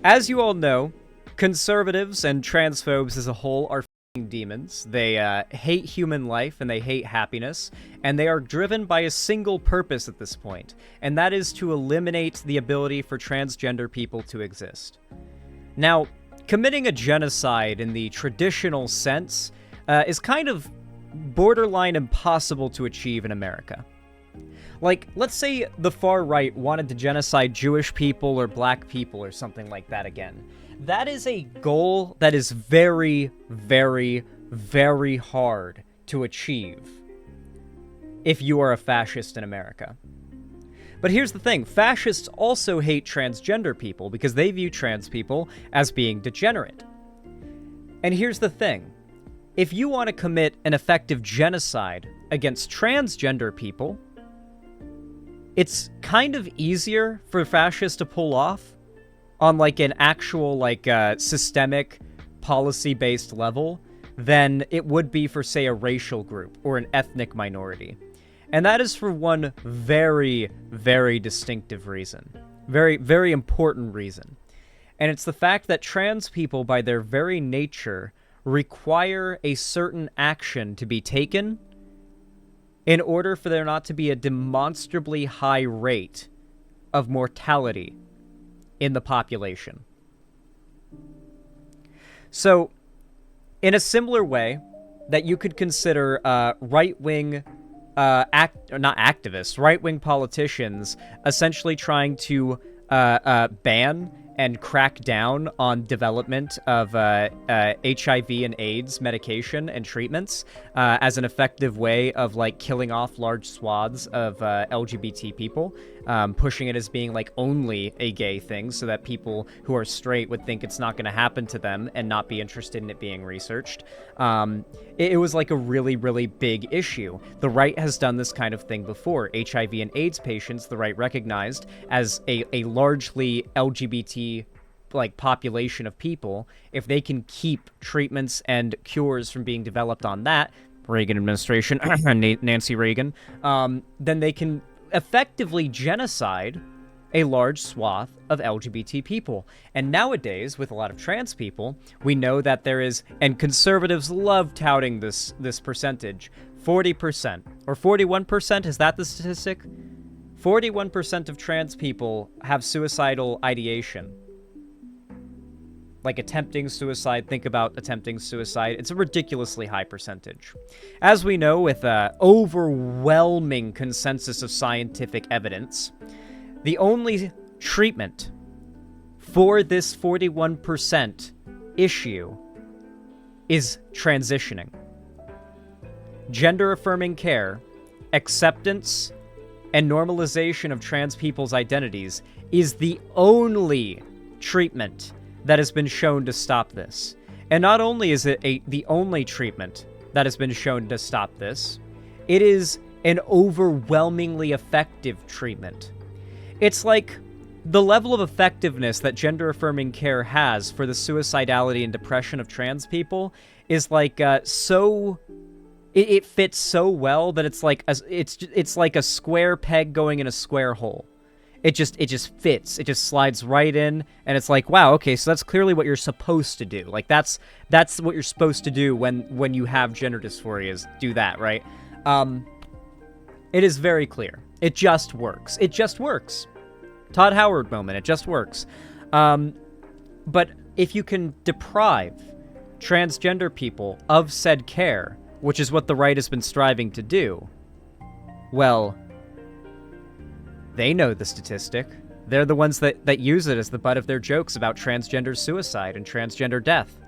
As you all know, conservatives and transphobes as a whole are f***ing demons. They hate human life and they hate happiness, and they are driven by a single purpose at this point, and that is to eliminate the ability for transgender people to exist. Now, committing a genocide in the traditional sense is kind of borderline impossible to achieve in America. Like, let's say the far right wanted to genocide Jewish people or black people or something like that again. That is a goal that is very, very, very hard to achieve if you are a fascist in America. But here's the thing, fascists also hate transgender people because they view trans people as being degenerate. And here's the thing, if you want to commit an effective genocide against transgender people, it's kind of easier for fascists to pull off on like an actual systemic policy-based level than it would be for, say, a racial group or an ethnic minority. And that is for one very, very distinctive reason. Very, very important reason. And it's the fact that trans people, by their very nature, require a certain action to be taken in order for there not to be a demonstrably high rate of mortality in the population. So, in a similar way that you could consider right-wing right-wing politicians essentially trying to ban and crack down on development of HIV and AIDS medication and treatments as an effective way of like killing off large swaths of LGBT people, pushing it as being like only a gay thing so that people who are straight would think it's not going to happen to them and not be interested in it being researched. It was like a really, really big issue. The right has done this kind of thing before. HIV and AIDS patients, the right recognized as a largely LGBT like population of people. If they can keep treatments and cures from being developed on that, Reagan administration, Nancy Reagan, then they can effectively genocide a large swath of LGBT people. And nowadays, with a lot of trans people, we know that there is, and conservatives love touting this percentage, 40% or 41%, is that the statistic? 41% of trans people have suicidal ideation. Like attempting suicide, think about attempting suicide. It's a ridiculously high percentage. As we know, with overwhelming consensus of scientific evidence, the only treatment for this 41% issue is transitioning. Gender-affirming care, acceptance, and normalization of trans people's identities is the only treatment that has been shown to stop this. And not only is it the only treatment that has been shown to stop this, it is an overwhelmingly effective treatment. It's like the level of effectiveness that gender-affirming care has for the suicidality and depression of trans people is like it fits so well that it's like it's like a square peg going in a square hole. It just fits. It just slides right in, and it's like, wow, okay, so that's clearly what you're supposed to do. Like that's what you're supposed to do when you have gender dysphoria, is do that, right? It is very clear. It just works. It just works. Todd Howard moment. It just works. But if you can deprive transgender people of said care, which is what the right has been striving to do, well, they know the statistic. They're the ones that use it as the butt of their jokes about transgender suicide and transgender death.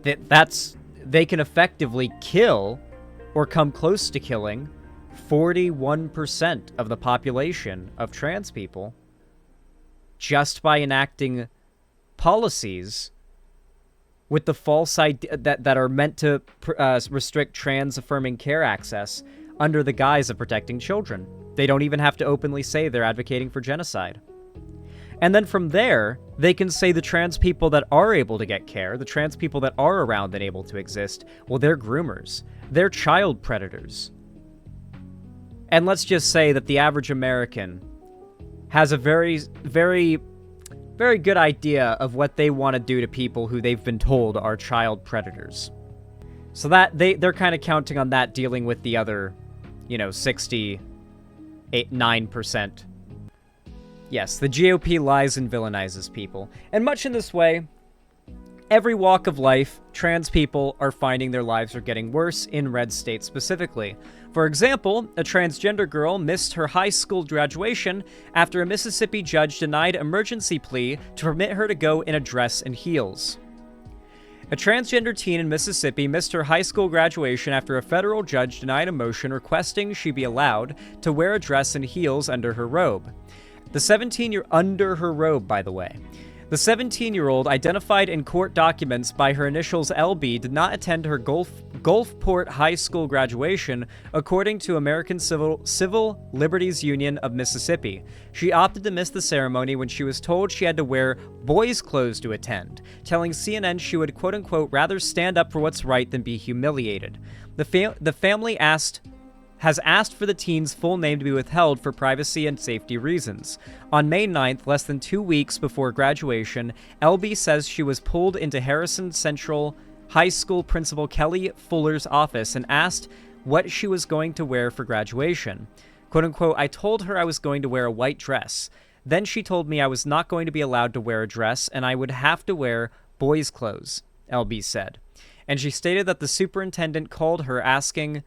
They can effectively kill or come close to killing 41% of the population of trans people just by enacting policies with the false idea that are meant to restrict trans-affirming care access under the guise of protecting children. They don't even have to openly say they're advocating for genocide. And then from there, they can say the trans people that are able to get care, the trans people that are around and able to exist, well, they're groomers. They're child predators. And let's just say that the average American has a very, very very good idea of what they want to do to people who they've been told are child predators. So that they're kind of counting on that, dealing with the other, 9%. Yes, the GOP lies and villainizes people. And much in this way, every walk of life, trans people are finding their lives are getting worse in red states specifically. For example, a transgender girl missed her high school graduation after a Mississippi judge denied emergency plea to permit her to go in a dress and heels. A transgender teen in Mississippi missed her high school graduation after a federal judge denied a motion requesting she be allowed to wear a dress and heels under her robe. The 17-year-old, identified in court documents by her initials LB, did not attend her Gulfport High School graduation, according to American Civil Liberties Union of Mississippi. She opted to miss the ceremony when she was told she had to wear boys' clothes to attend, telling CNN she would, quote-unquote, rather stand up for what's right than be humiliated. The family has asked for the teen's full name to be withheld for privacy and safety reasons. On May 9th, less than 2 weeks before graduation, LB says she was pulled into Harrison Central High School Principal Kelly Fuller's office and asked what she was going to wear for graduation. Quote-unquote, I told her I was going to wear a white dress. Then she told me I was not going to be allowed to wear a dress and I would have to wear boys' clothes, LB said. And she stated that the superintendent called her asking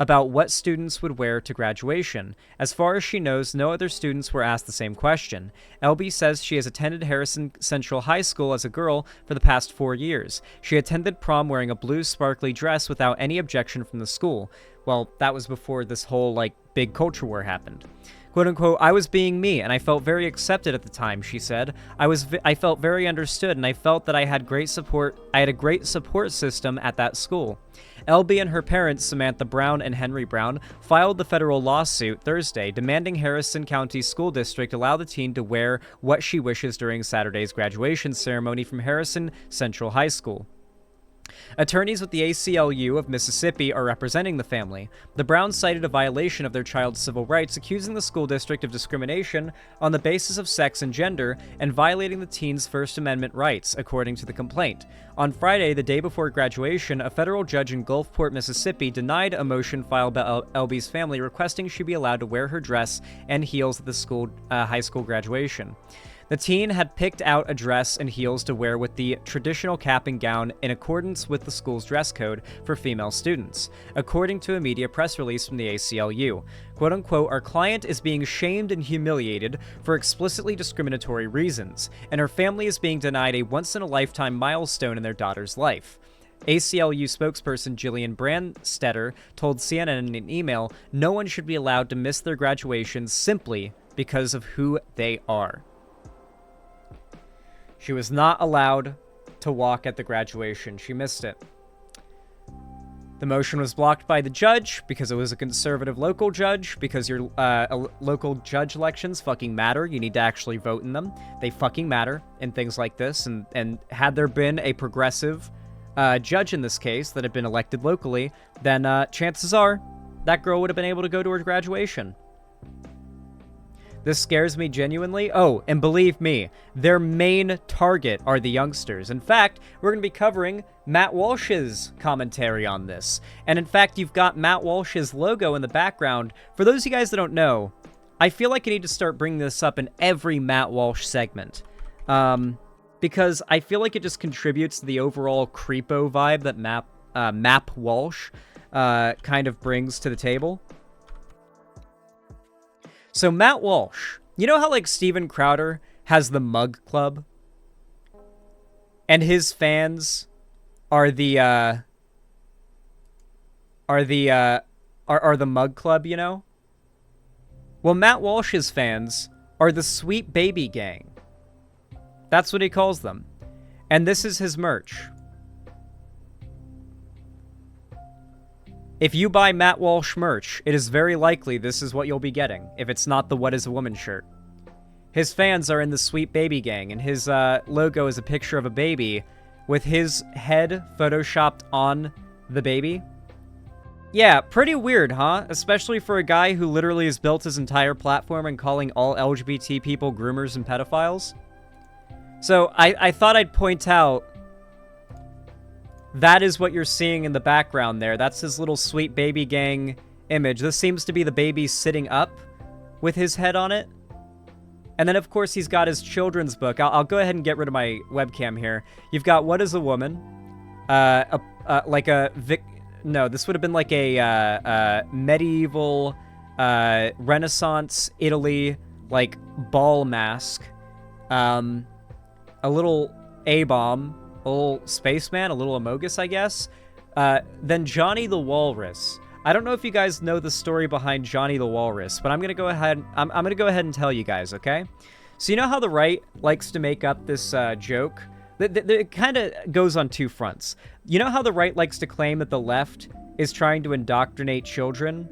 about what students would wear to graduation. As far as she knows, no other students were asked the same question. LB says she has attended Harrison Central High School as a girl for the past 4 years. She attended prom wearing a blue sparkly dress without any objection from the school. Well, that was before this whole, big culture war happened. Quote-unquote, I was being me, and I felt very accepted at the time, she said. I felt very understood, and I felt that I had a great support system at that school. LB and her parents, Samantha Brown and Henry Brown, filed the federal lawsuit Thursday, demanding Harrison County School District allow the teen to wear what she wishes during Saturday's graduation ceremony from Harrison Central High School. Attorneys with the ACLU of Mississippi are representing the family. The Browns cited a violation of their child's civil rights, accusing the school district of discrimination on the basis of sex and gender and violating the teen's First Amendment rights, according to the complaint. On Friday, the day before graduation, a federal judge in Gulfport, Mississippi, denied a motion filed by LB's family requesting she be allowed to wear her dress and heels at the high school graduation. The teen had picked out a dress and heels to wear with the traditional cap and gown in accordance with the school's dress code for female students, according to a media press release from the ACLU. Quote-unquote, our client is being shamed and humiliated for explicitly discriminatory reasons, and her family is being denied a once-in-a-lifetime milestone in their daughter's life. ACLU spokesperson Jillian Brandstetter told CNN in an email, no one should be allowed to miss their graduations simply because of who they are. She was not allowed to walk at the graduation. She missed it. The motion was blocked by the judge because it was a conservative local judge, because your local judge elections fucking matter. You need to actually vote in them. They fucking matter in things like this. And had there been a progressive judge in this case that had been elected locally, then chances are that girl would have been able to go to her graduation. This scares me genuinely. Oh, and believe me, their main target are the youngsters. In fact, we're going to be covering Matt Walsh's commentary on this. And in fact, you've got Matt Walsh's logo in the background. For those of you guys that don't know, I feel like I need to start bringing this up in every Matt Walsh segment. Because I feel like it just contributes to the overall creepo vibe that Matt Walsh kind of brings to the table. So Matt Walsh, you know how Steven Crowder has the Mug Club, and his fans are the Mug Club, you know? Well, Matt Walsh's fans are the Sweet Baby Gang. That's what he calls them, and this is his merch. If you buy Matt Walsh merch, it is very likely this is what you'll be getting, if it's not the What is a Woman shirt. His fans are in the Sweet Baby Gang, and his logo is a picture of a baby with his head photoshopped on the baby. Yeah, pretty weird, huh? Especially for a guy who literally has built his entire platform and calling all LGBT people groomers and pedophiles. So I thought I'd point out that is what you're seeing in the background there. That's his little sweet baby gang image. This seems to be the baby sitting up with his head on it. And then, of course, he's got his children's book. I'll go ahead and get rid of my webcam here. You've got What is a Woman? No, this would have been like a medieval Renaissance Italy, like, ball mask. A little A-bomb, a little spaceman, a little Amogus, I guess. Then Johnny the Walrus. I don't know if you guys know the story behind Johnny the Walrus, but I'm gonna go ahead. I'm gonna go ahead and tell you guys, okay? So you know how the right likes to make up this joke? It kind of goes on two fronts. You know how the right likes to claim that the left is trying to indoctrinate children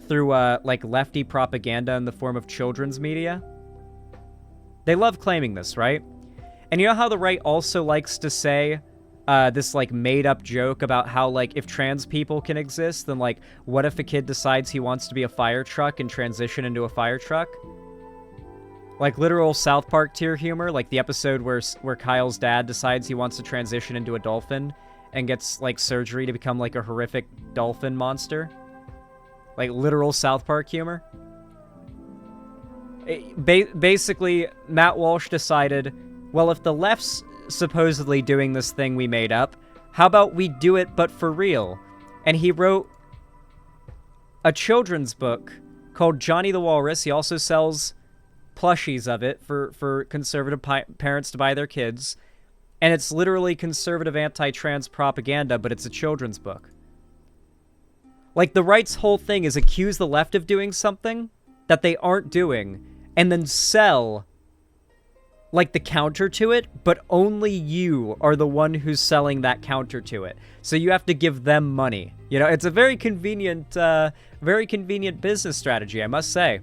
through like lefty propaganda in the form of children's media? They love claiming this, right? And you know how the right also likes to say this like made-up joke about how like if trans people can exist, then like what if a kid decides he wants to be a fire truck and transition into a fire truck? Like literal South Park tier humor, like the episode where Kyle's dad decides he wants to transition into a dolphin and gets like surgery to become like a horrific dolphin monster. Like literal South Park humor. Basically, Matt Walsh decided, well, if the left's supposedly doing this thing we made up, how about we do it but for real? And he wrote a children's book called Johnny the Walrus. He also sells plushies of it for conservative parents to buy their kids. And it's literally conservative anti-trans propaganda, but it's a children's book. Like, the right's whole thing is accuse the left of doing something that they aren't doing, and then sell, like, the counter to it, but only you are the one who's selling that counter to it. So you have to give them money. You know, it's a very convenient business strategy, I must say.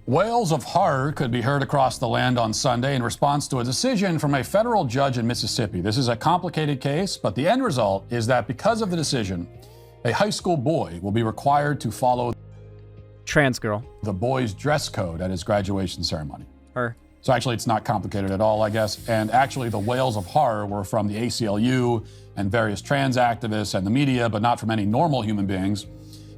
Wails of horror could be heard across the land on Sunday in response to a decision from a federal judge in Mississippi. This is a complicated case, but the end result is that because of the decision, a high school boy will be required to follow trans girl, the boy's dress code at his graduation ceremony. Her. So actually, it's not complicated at all, I guess. And actually, the wails of horror were from the ACLU and various trans activists and the media, but not from any normal human beings.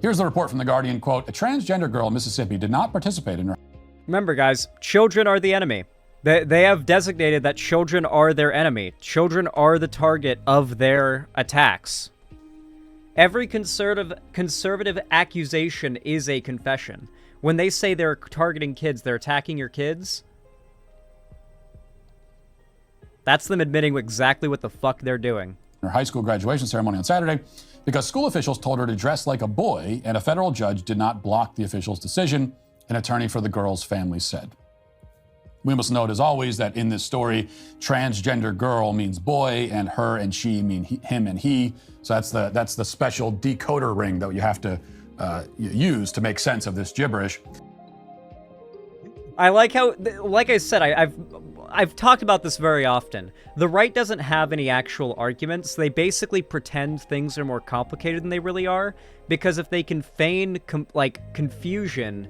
Here's the report from The Guardian, quote, a transgender girl in Mississippi did not participate in her... Remember, guys, children are the enemy. They have designated that children are their enemy. Children are the target of their attacks. Every conservative accusation is a confession. When they say they're targeting kids, they're attacking your kids, that's them admitting exactly what the fuck they're doing. Her high school graduation ceremony on Saturday because school officials told her to dress like a boy, and a federal judge did not block the official's decision, an attorney for the girl's family said. We must note, as always, that in this story, transgender girl means boy, and her and she mean him and he. So that's the special decoder ring that you have to use to make sense of this gibberish. I like how, like I said, I've talked about this very often. The right doesn't have any actual arguments. They basically pretend things are more complicated than they really are, because if they can feign confusion,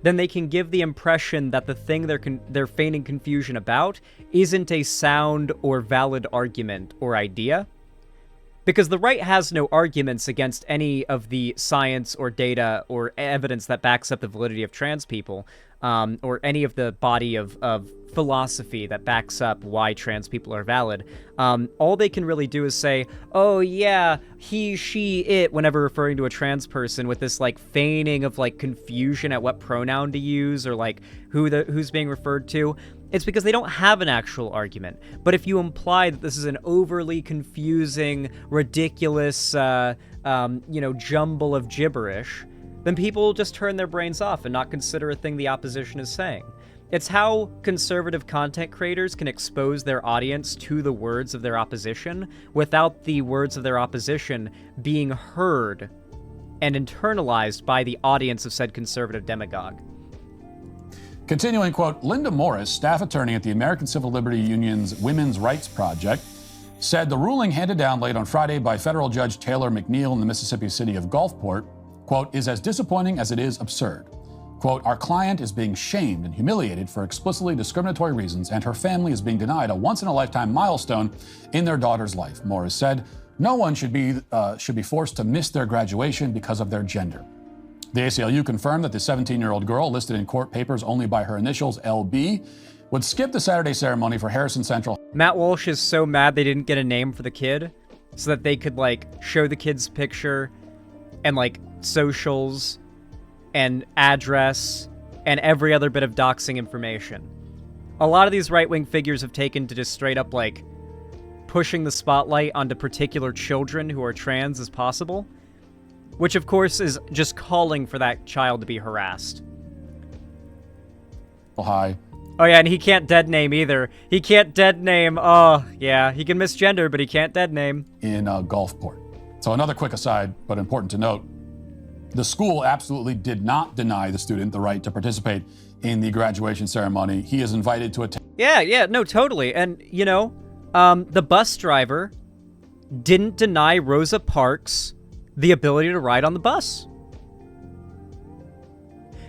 then they can give the impression that the thing they're feigning confusion about isn't a sound or valid argument or idea. Because the right has no arguments against any of the science or data or evidence that backs up the validity of trans people, or any of the body of philosophy that backs up why trans people are valid. All they can really do is say, oh yeah, he, she, it, whenever referring to a trans person, with this like feigning of like confusion at what pronoun to use or like who's being referred to. It's because they don't have an actual argument. But if you imply that this is an overly confusing, ridiculous, jumble of gibberish, then people will just turn their brains off and not consider a thing the opposition is saying. It's how conservative content creators can expose their audience to the words of their opposition without the words of their opposition being heard and internalized by the audience of said conservative demagogue. Continuing, quote, Linda Morris, staff attorney at the American Civil Liberty Union's Women's Rights Project, said the ruling handed down late on Friday by federal judge Taylor McNeil in the Mississippi city of Gulfport, quote, is as disappointing as it is absurd. Quote, our client is being shamed and humiliated for explicitly discriminatory reasons, and her family is being denied a once-in-a-lifetime milestone in their daughter's life. Morris said, no one should be forced to miss their graduation because of their gender. The ACLU confirmed that the 17-year-old girl, listed in court papers only by her initials, LB, would skip the Saturday ceremony for Harrison Central. Matt Walsh is so mad they didn't get a name for the kid so that they could, like, show the kid's picture and, like, socials and address and every other bit of doxing information. A lot of these right-wing figures have taken to just straight up, like, pushing the spotlight onto particular children who are trans as possible, which of course is just calling for that child to be harassed. Hi. Oh yeah, and he can't dead name either. He can't dead name. Oh, yeah, he can misgender, but he can't dead name. In Gulfport. So another quick aside, but important to note, the school absolutely did not deny the student the right to participate in the graduation ceremony. He is invited to attend. Yeah, no, totally. And, you know, the bus driver didn't deny Rosa Parks the ability to ride on the bus.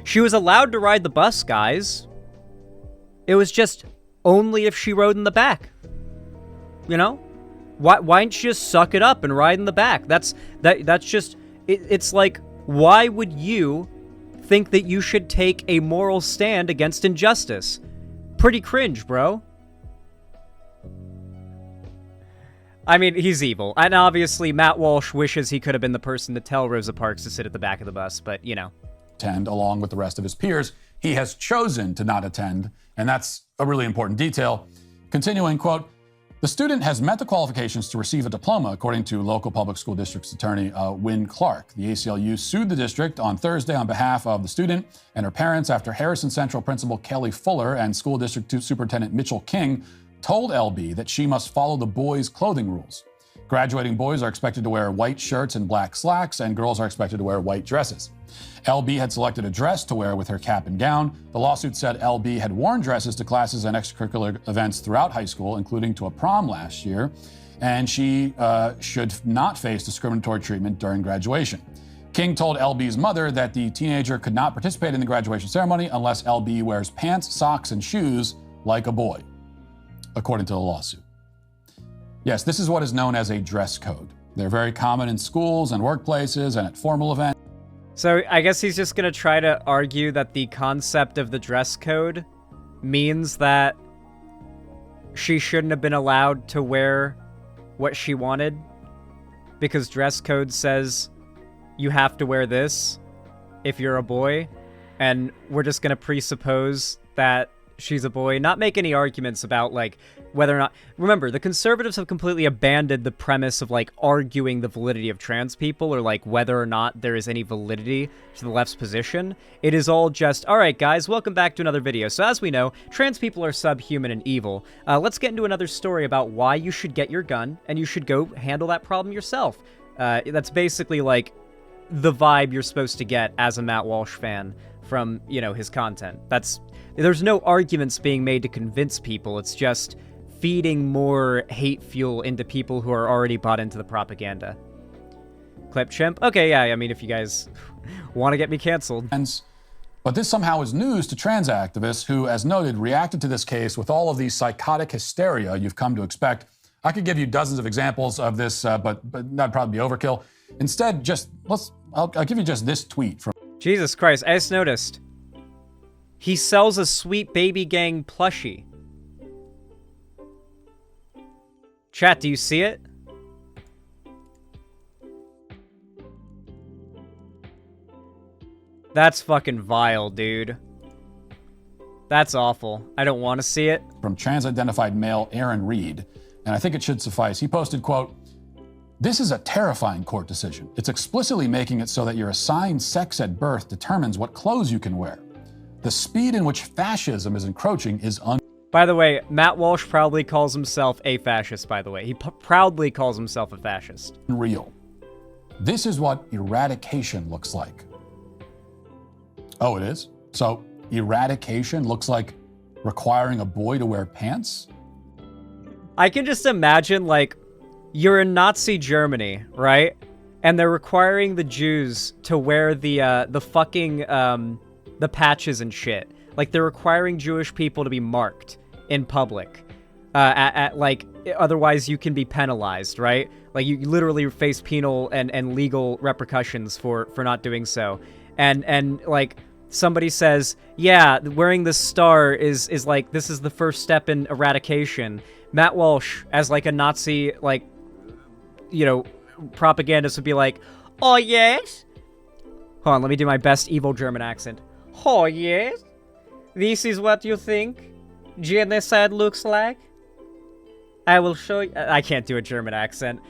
She was allowed to ride the bus, guys. It was just only if she rode in the back. You know? Why don't you just suck it up and ride in the back? That's just... It's like, why would you think that you should take a moral stand against injustice? Pretty cringe, bro. I mean, he's evil. And obviously, Matt Walsh wishes he could have been the person to tell Rosa Parks to sit at the back of the bus, but, you know. Attend along with the rest of his peers. He has chosen to not attend, and that's a really important detail. Continuing, quote, the student has met the qualifications to receive a diploma, according to local public school district's attorney, Wynn Clark. The ACLU sued the district on Thursday on behalf of the student and her parents after Harrison Central principal Kelly Fuller and school district superintendent Mitchell King told LB that she must follow the boys' clothing rules. Graduating boys are expected to wear white shirts and black slacks, and girls are expected to wear white dresses. LB had selected a dress to wear with her cap and gown. The lawsuit said LB had worn dresses to classes and extracurricular events throughout high school, including to a prom last year, and she should not face discriminatory treatment during graduation. King told LB's mother that the teenager could not participate in the graduation ceremony unless LB wears pants, socks, and shoes like a boy, according to the lawsuit. Yes, this is what is known as a dress code. They're very common in schools and workplaces and at formal events. So I guess he's just going to try to argue that the concept of the dress code means that she shouldn't have been allowed to wear what she wanted because dress code says you have to wear this if you're a boy, and we're just going to presuppose that she's a boy, not make any arguments about, like, whether or not... Remember, the conservatives have completely abandoned the premise of, like, arguing the validity of trans people or, like, whether or not there is any validity to the left's position. It is all just, all right, guys, welcome back to another video. So as we know, trans people are subhuman and evil. Let's get into another story about why you should get your gun and you should go handle that problem yourself. That's basically, like, the vibe you're supposed to get as a Matt Walsh fan from, you know, his content. There's no arguments being made to convince people. It's just feeding more hate fuel into people who are already bought into the propaganda. Clip chimp? Okay, yeah, I mean, if you guys want to get me canceled. But this somehow is news to trans activists who, as noted, reacted to this case with all of the psychotic hysteria you've come to expect. I could give you dozens of examples of this, but that'd probably be overkill. Instead, I'll give you just this tweet from... Jesus Christ, I just noticed. He sells a Sweet Baby Gang plushie. Chat, do you see it? That's fucking vile, dude. That's awful. I don't want to see it. From trans-identified male Aaron Reed, and I think it should suffice. He posted, quote, this is a terrifying court decision. It's explicitly making it so that your assigned sex at birth determines what clothes you can wear. The speed in which fascism is encroaching is By the way, Matt Walsh proudly calls himself a fascist, by the way. He proudly calls himself a fascist. Unreal. This is what eradication looks like. Oh, it is? So eradication looks like requiring a boy to wear pants? I can just imagine, like, you're in Nazi Germany, right? And they're requiring the Jews to wear the fucking, the patches and shit. Like, they're requiring Jewish people to be marked in public. Like, otherwise you can be penalized, right? Like, you literally face penal and legal repercussions for not doing so. And like, somebody says, yeah, wearing this star is like, this is the first step in eradication. Matt Walsh, as like a Nazi, like, you know, propagandist, would be like, oh yes? Hold on, let me do my best evil German accent. Oh yes? This is what you think genocide looks like? I will show you. I can't do a German accent.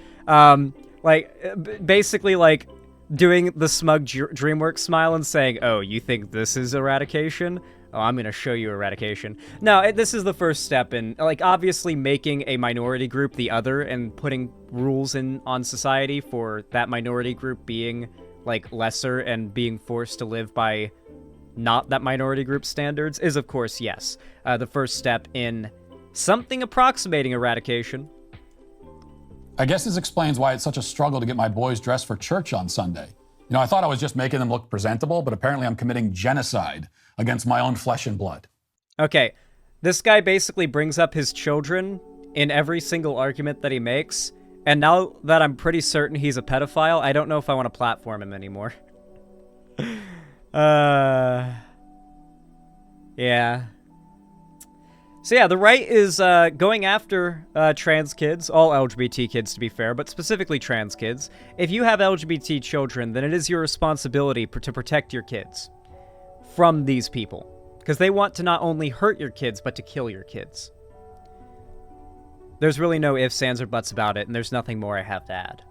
Basically, like, doing the smug DreamWorks smile and saying, oh, you think this is eradication? Oh, I'm going to show you eradication. No, this is the first step in, like, obviously making a minority group the other and putting rules on society for that minority group being, like, lesser and being forced to live by not that minority group standards is, of course, yes, the first step in something approximating eradication. I guess this explains why it's such a struggle to get my boys dressed for church on Sunday. You know, I thought I was just making them look presentable, but apparently I'm committing genocide against my own flesh and blood. Okay, this guy basically brings up his children in every single argument that he makes, and now that I'm pretty certain he's a pedophile, I don't know if I want to platform him anymore. Yeah. So yeah, the right is going after trans kids, all LGBT kids to be fair, but specifically trans kids. If you have LGBT children, then it is your responsibility to protect your kids from these people, because they want to not only hurt your kids, but to kill your kids. There's really no ifs, ands, or buts about it, and there's nothing more I have to add.